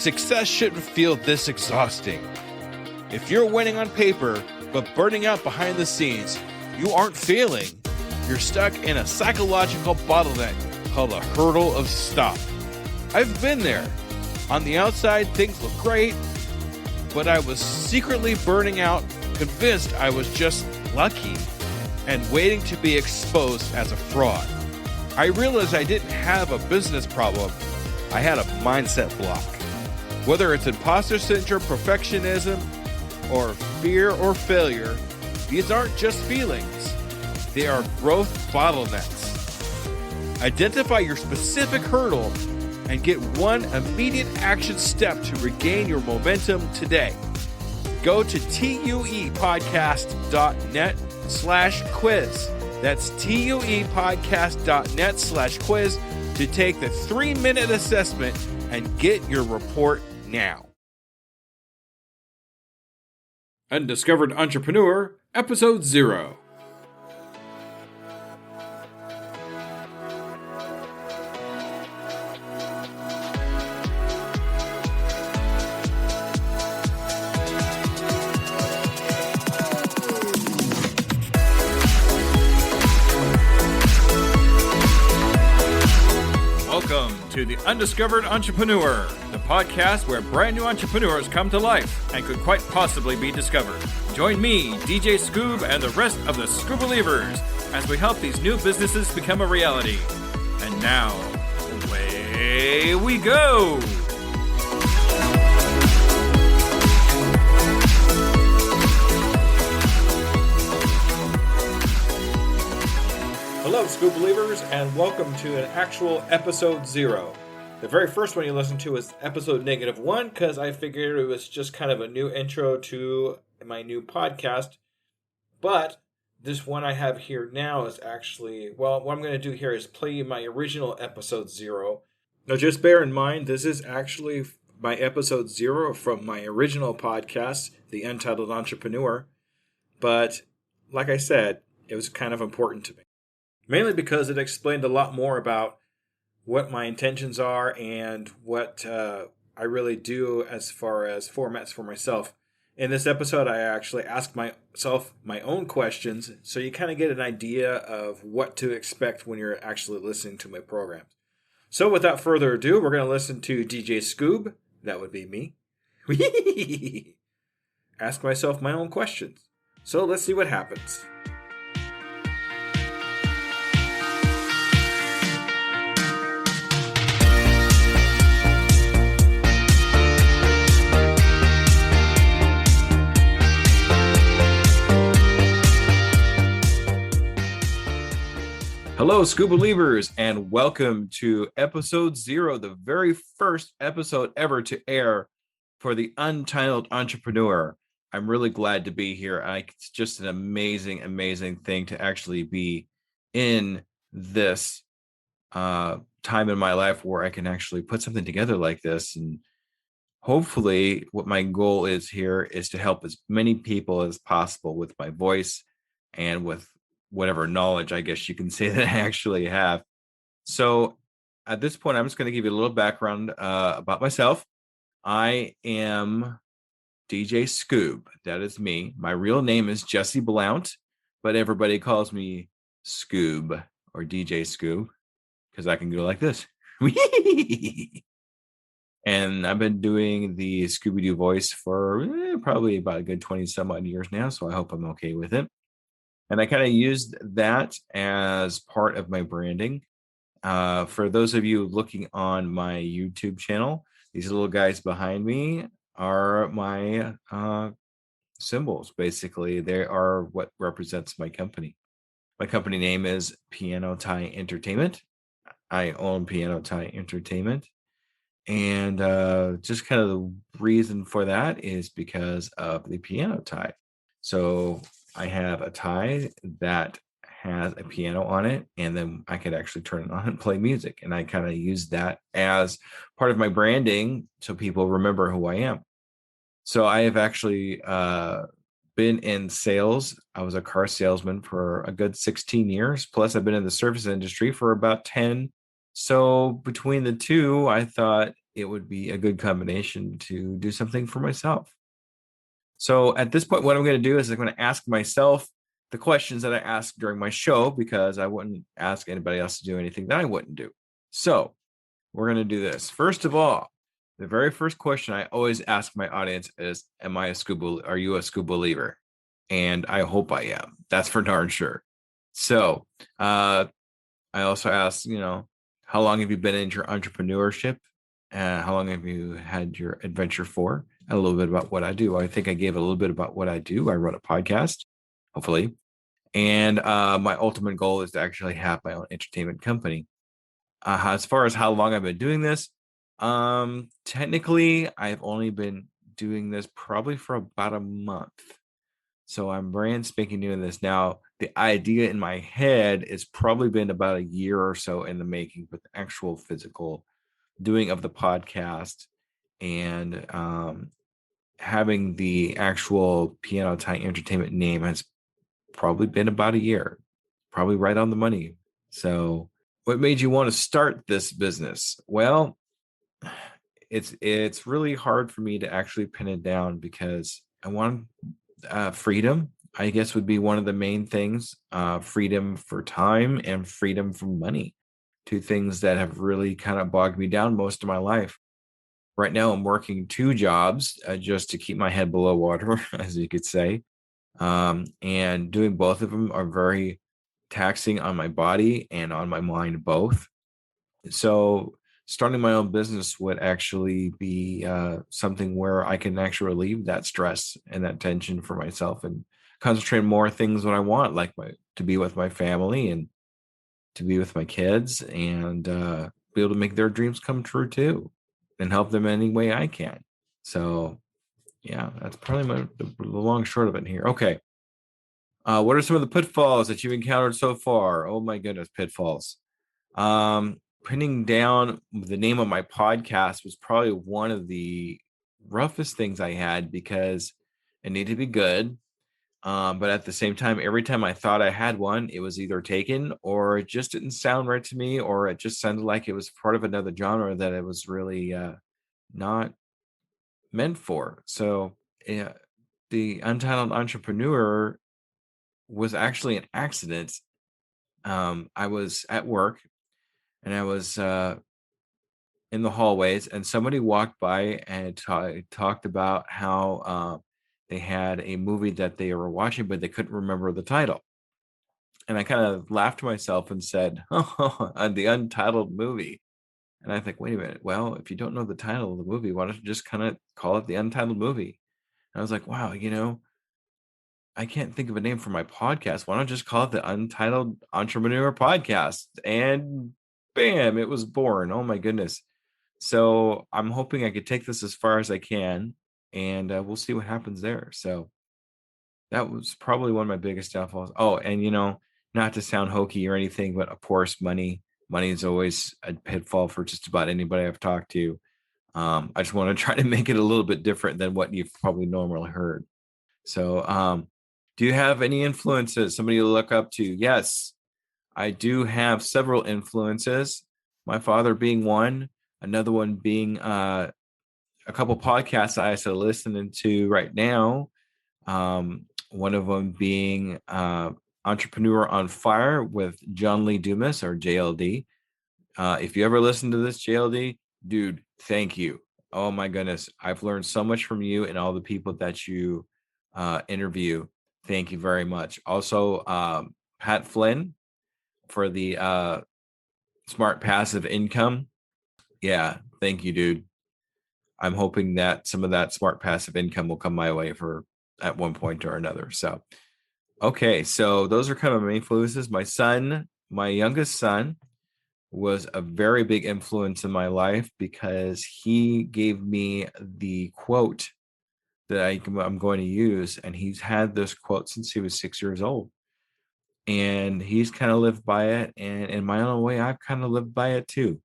Success shouldn't feel this exhausting. If you're winning on paper, but burning out behind the scenes, you aren't failing. You're stuck in a psychological bottleneck called a hurdle of stop. I've been there. On the outside, things look great, but I was secretly burning out, convinced I was just lucky and waiting to be exposed as a fraud. I realized I didn't have a business problem. I had a mindset block. Whether it's imposter syndrome, perfectionism, or fear or failure, these aren't just feelings. They are growth bottlenecks. Identify your specific hurdle and get one immediate action step to regain your momentum today. Go to tuepodcast.net/quiz. That's tuepodcast.net/quiz to take the 3-minute assessment and get your report now. Undiscovered Entrepreneur, Episode 0. Welcome to the Undiscovered Entrepreneur, the podcast where brand new entrepreneurs come to life and could quite possibly be discovered. Join me, DJ Scoob, and the rest of the Scoob Believers as we help these new businesses become a reality. And now, away we go! Hello, Scoob Believers, and welcome to an actual episode 0. The very first one you listened to was episode -1 because I figured it was just kind of a new intro to my new podcast. But this one I have here now is actually, well, what I'm going to do here is play you my original episode 0. Now, just bear in mind, this is actually my episode 0 from my original podcast, The Untitled Entrepreneur. But like I said, it was kind of important to me. Mainly because it explained a lot more about what my intentions are and what I really do as far as formats for myself. In this episode, I actually ask myself my own questions, so you kind of get an idea of what to expect when you're actually listening to my programs. So without further ado, we're going to listen to DJ Scoob, that would be me, ask myself my own questions. So let's see what happens. Hello, Scoob Believers, and welcome to episode 0, the very first episode ever to air for the Untitled Entrepreneur. I'm really glad to be here. It's just an amazing, amazing thing to actually be in this time in my life where I can actually put something together like this. And hopefully what my goal is here is to help as many people as possible with my voice and with whatever knowledge, I guess you can say, that I actually have. So at this point, I'm just going to give you a little background about myself. I am DJ Scoob. That is me. My real name is Jesse Blount, but everybody calls me Scoob or DJ Scoob because I can go like this. And I've been doing the Scooby-Doo voice for probably about a good 20 some odd years now, so I hope I'm okay with it. And I kind of used that as part of my branding. For those of you looking on my YouTube channel, these little guys behind me are my symbols. Basically, they are what represents my company. My company name is Piano Tie Entertainment. I own Piano Tie Entertainment. And just kind of the reason for that is because of the piano tie. So I have a tie that has a piano on it, and then I could actually turn it on and play music. And I kind of use that as part of my branding so people remember who I am. So I have actually been in sales. I was a car salesman for a good 16 years. Plus, I've been in the service industry for about 10. So between the two, I thought it would be a good combination to do something for myself. So at this point, what I'm going to do is I'm going to ask myself the questions that I asked during my show, because I wouldn't ask anybody else to do anything that I wouldn't do. So we're going to do this. First of all, the very first question I always ask my audience is, are you a scuba believer? And I hope I am. That's for darn sure. So I also ask, how long have you been in your entrepreneurship? How long have you had your adventure for? And a little bit about what I do. I think I gave a little bit about what I do. I run a podcast, hopefully. And my ultimate goal is to actually have my own entertainment company. As far as how long I've been doing this, technically, I've only been doing this probably for about a month. So I'm brand spanking new in this now. The idea in my head has probably been about a year or so in the making, but the actual physical doing of the podcast and having the actual Piano Time Entertainment name has probably been about a year, probably right on the money. So, what made you want to start this business? Well, it's really hard for me to actually pin it down because I want freedom. I guess would be one of the main things. Freedom for time and freedom from money. Two things that have really kind of bogged me down most of my life. Right now, I'm working two jobs just to keep my head below water, as you could say. And doing both of them are very taxing on my body and on my mind both. So starting my own business would actually be something where I can actually relieve that stress and that tension for myself and concentrate on more things what I want, like to be with my family and to be with my kids and be able to make their dreams come true too and help them any way I can. So yeah, that's probably the long short of it here. Okay. What are some of the pitfalls that you've encountered so far? Oh my goodness, pitfalls. Pinning down the name of my podcast was probably one of the roughest things I had because it needed to be good. But at the same time, every time I thought I had one, it was either taken or it just didn't sound right to me, or it just sounded like it was part of another genre that it was really not meant for. So, yeah, the Untitled Entrepreneur was actually an accident. I was at work and I was in the hallways, and somebody walked by and talked about how they had a movie that they were watching, but they couldn't remember the title. And I kind of laughed to myself and said, "Oh, on the Untitled movie." And I think, wait a minute. Well, if you don't know the title of the movie, why don't you just kind of call it the Untitled movie? And I was like, wow, I can't think of a name for my podcast. Why don't I just call it the Untitled Entrepreneur Podcast? And bam, it was born. Oh my goodness. So I'm hoping I could take this as far as I can, and we'll see what happens there. So that was probably one of my biggest downfalls. Oh, and not to sound hokey or anything, but of course, money is always a pitfall for just about anybody I've talked to. I just want to try to make it a little bit different than what you've probably normally heard. So, do you have any influences? Somebody to look up to? Yes, I do have several influences. My father being one, another one being a couple podcasts I started listening to right now. One of them being Entrepreneur on Fire with John Lee Dumas, or JLD. If you ever listen to this, JLD, dude, thank you. Oh my goodness. I've learned so much from you and all the people that you interview. Thank you very much. Also, Pat Flynn for the Smart Passive Income. Yeah, thank you, dude. I'm hoping that some of that smart passive income will come my way for at one point or another. So, okay. So those are kind of my main influences. My youngest son was a very big influence in my life because he gave me the quote that I'm going to use. And he's had this quote since he was 6 years old. And he's kind of lived by it. And in my own way, I've kind of lived by it too.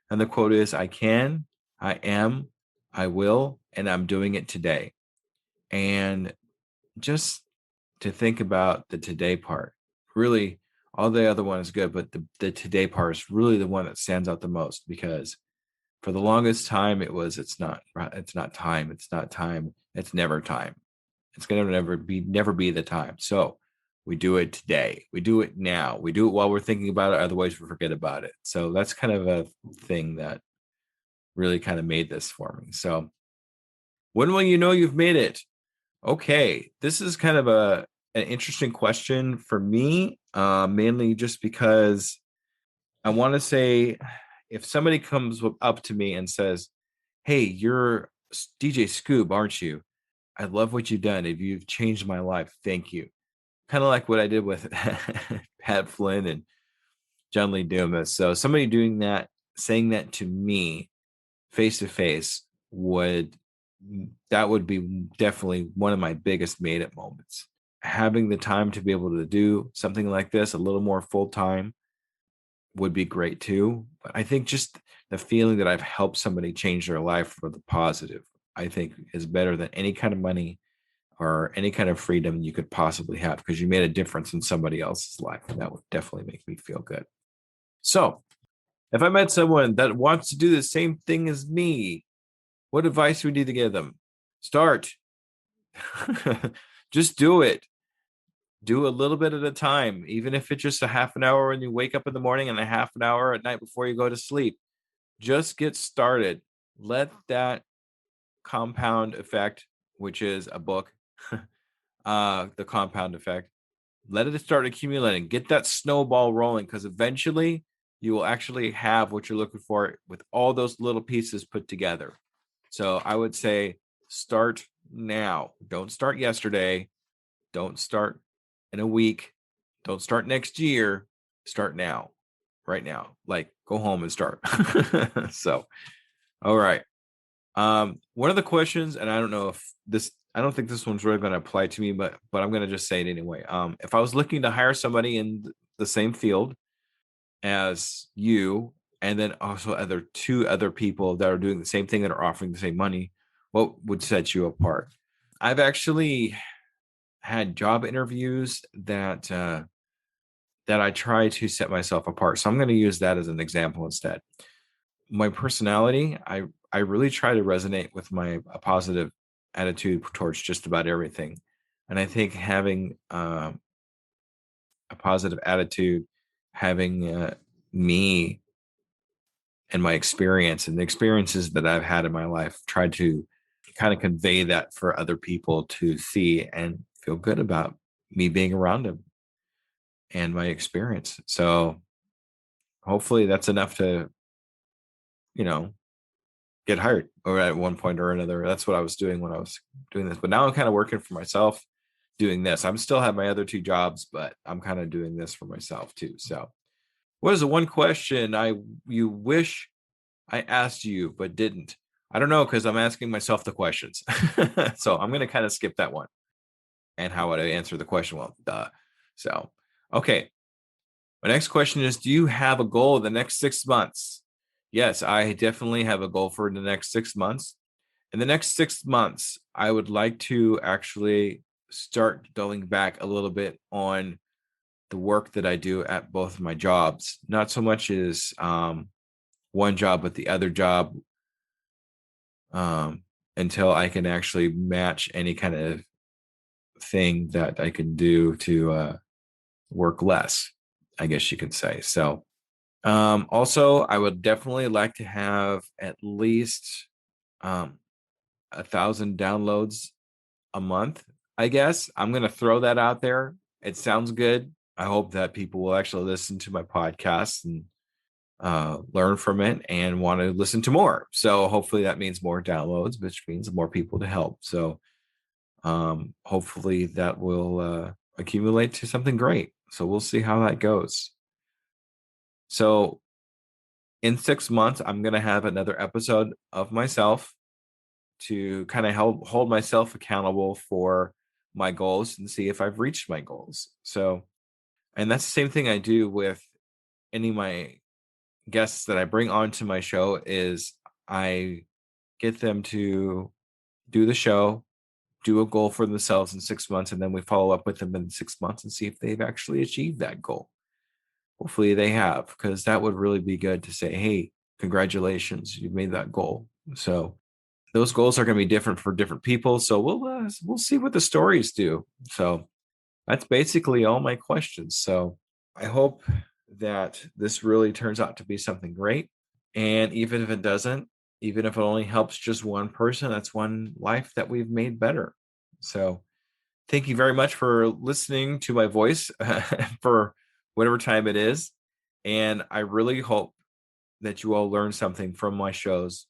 And the quote is, I can, I am, I will, and I'm doing it today. And just to think about the today part, really, all the other one is good, but the today part is really the one that stands out the most because For the longest time, it was, it's not time, it's not time, it's never time. It's going to never be the time. So we do it today. We do it now. We do it while we're thinking about it. Otherwise, we forget about it. So that's kind of a thing that really kind of made this for me. So when will you know you've made it? Okay, this is kind of an interesting question for me, mainly just because I want to say, if somebody comes up to me and says, "Hey, you're DJ Scoob, aren't you? I love what you've done. If you've changed my life, thank you." Kind of like what I did with Pat Flynn and John Lee Dumas. So somebody doing that, saying that to me face to face would be definitely one of my biggest made it moments. Having the time to be able to do something like this a little more full time would be great too. But I think just the feeling that I've helped somebody change their life for the positive, I think is better than any kind of money or any kind of freedom you could possibly have, because you made a difference in somebody else's life. And that would definitely make me feel good. So if I met someone that wants to do the same thing as me, what advice would you need to give them? Start. Just do it. Do a little bit at a time, even if it's just a half an hour when you wake up in the morning and a half an hour at night before you go to sleep. Just get started. Let that compound effect, which is a book, the compound effect, let it start accumulating. Get that snowball rolling, because eventually you will actually have what you're looking for with all those little pieces put together. So I would say start now. Don't start yesterday. Don't start in a week. Don't start next year. Start now, right now. Like, go home and start. So, all right. One of the questions, and I don't know if this, I don't think this one's really going to apply to me, but I'm going to just say it anyway. If I was looking to hire somebody in the same field as you, and then also two other people that are doing the same thing that are offering the same money, what would set you apart? I've actually had job interviews that I try to set myself apart. So I'm going to use that as an example instead. My personality, I really try to resonate with a positive attitude towards just about everything. And I think having a positive attitude, having me and my experience and the experiences that I've had in my life, tried to kind of convey that for other people to see and feel good about me being around them and my experience. So hopefully that's enough to, you know, get hired or at one point or another. That's what I was doing when I was doing this. But now I'm kind of working for myself doing this. I'm still have my other two jobs, but I'm kind of doing this for myself too. So what is the one question you wish I asked you but didn't? I don't know, because I'm asking myself the questions. So I'm going to kind of skip that one. And how would I answer the question? Well, duh. So, okay. My next question is, do you have a goal in the next 6 months? Yes, I definitely have a goal for the next 6 months. In the next 6 months, I would like to actually start going back a little bit on the work that I do at both of my jobs. Not so much as one job, but the other job, until I can actually match any kind of thing that I can do to work less, I guess you could say. So, also, I would definitely like to have at least 1,000 downloads a month. I guess I'm going to throw that out there. It sounds good. I hope that people will actually listen to my podcast and learn from it and want to listen to more. So hopefully that means more downloads, which means more people to help. So hopefully that will accumulate to something great. So we'll see how that goes. So in 6 months, I'm going to have another episode of myself to kind of hold myself accountable for my goals and see if I've reached my goals. So, and that's the same thing I do with any of my guests that I bring onto my show is I get them to do the show, do a goal for themselves in 6 months, and then we follow up with them in 6 months and see if they've actually achieved that goal. Hopefully they have, because that would really be good to say, hey, congratulations, you've made that goal. So those goals are going to be different for different people. So we'll see what the stories do. So that's basically all my questions. So I hope that this really turns out to be something great. And even if it doesn't, even if it only helps just one person, that's one life that we've made better. So thank you very much for listening to my voice for whatever time it is. And I really hope that you all learn something from my shows.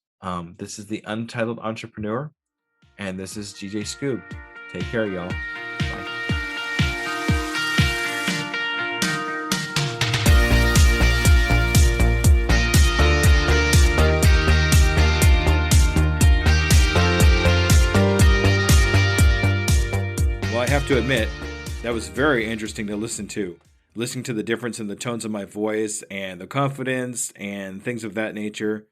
This is the Untitled Entrepreneur, and this is GJ Scoob. Take care, y'all. Bye. Well, I have to admit, that was very interesting to listen to. Listening to the difference in the tones of my voice and the confidence and things of that nature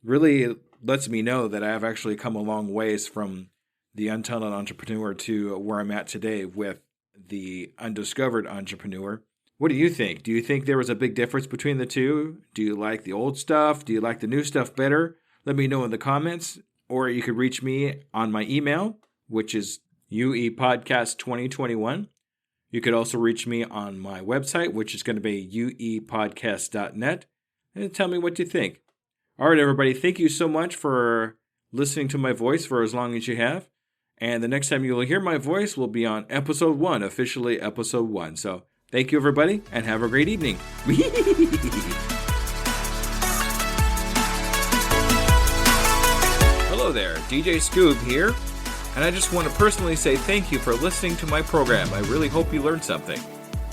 really lets me know that I have actually come a long ways from the Untitled Entrepreneur to where I'm at today with the Undiscovered Entrepreneur. What do you think? Do you think there was a big difference between the two? Do you like the old stuff? Do you like the new stuff better? Let me know in the comments, or you could reach me on my email, which is uepodcast2021. You could also reach me on my website, which is going to be uepodcast.net, and tell me what you think. All right, everybody, thank you so much for listening to my voice for as long as you have. And the next time you will hear my voice will be on episode 1, officially episode 1. So thank you, everybody, and have a great evening. Hello there, DJ Scoob here. And I just want to personally say thank you for listening to my program. I really hope you learned something.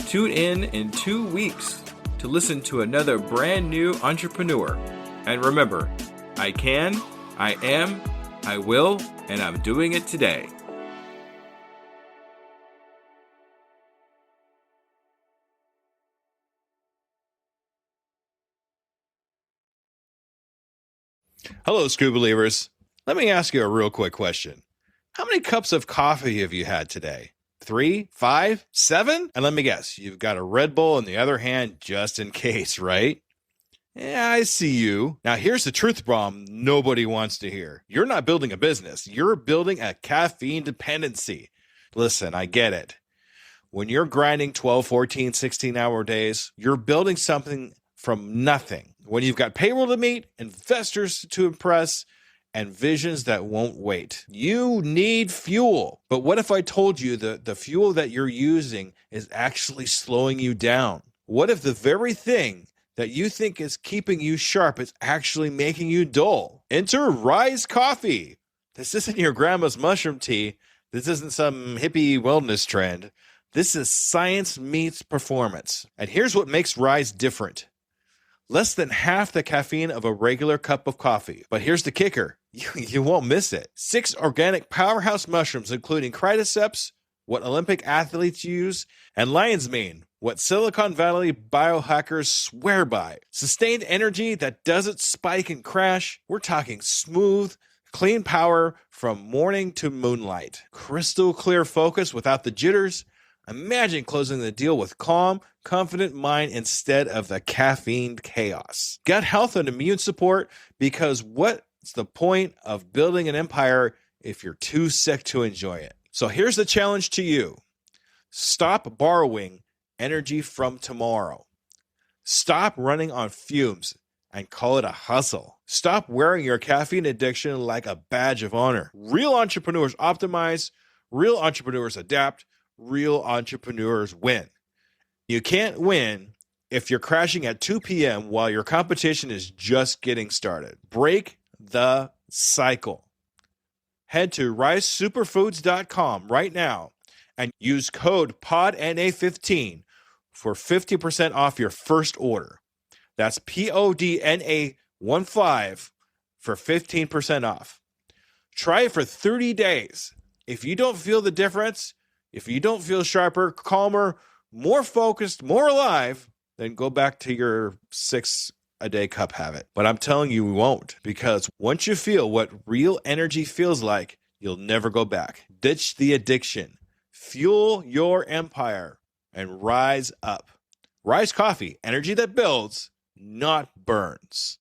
Tune in 2 weeks to listen to another brand new entrepreneur. And remember, I can, I am, I will, and I'm doing it today. Hello, Scoob Believers. Let me ask you a real quick question. How many cups of coffee have you had today? 3, 5, 7? And let me guess, you've got a Red Bull in the other hand just in case, right? Yeah, I see you. Now, here's the truth bomb nobody wants to hear. You're not building a business. You're building a caffeine dependency. Listen, I get it. When you're grinding 12, 14, 16-hour days, you're building something from nothing. When you've got payroll to meet, investors to impress, and visions that won't wait. You need fuel. But what if I told you that the fuel that you're using is actually slowing you down? What if the very thing that you think is keeping you sharp is actually making you dull? Enter Rise Coffee. This isn't your grandma's mushroom tea. This isn't some hippie wellness trend. This is science meets performance. And here's what makes Rise different. Less than half the caffeine of a regular cup of coffee. But here's the kicker. You won't miss it. 6 organic powerhouse mushrooms, including cordyceps, what Olympic athletes use, and lion's mane, what Silicon Valley biohackers swear by. Sustained energy that doesn't spike and crash. We're talking smooth, clean power from morning to moonlight. Crystal clear focus without the jitters. Imagine closing the deal with calm, confident mind instead of the caffeine chaos. Gut health and immune support, because what's the point of building an empire if you're too sick to enjoy it? So here's the challenge to you. Stop borrowing energy from tomorrow. Stop running on fumes and call it a hustle. Stop wearing your caffeine addiction like a badge of honor. Real entrepreneurs optimize, real entrepreneurs adapt, real entrepreneurs win. You can't win if you're crashing at 2 p.m. while your competition is just getting started. Break the cycle. Head to risesuperfoods.com right now and use code PODNA15 for 50% off your first order. That's PODNA15 for 15% off. Try it for 30 days. If you don't feel the difference, if you don't feel sharper, calmer, more focused, more alive, then go back to your 6-a-day cup habit. But I'm telling you, we won't, because once you feel what real energy feels like, you'll never go back. Ditch the addiction, fuel your empire, and rise up. Rise Coffee, energy that builds, not burns.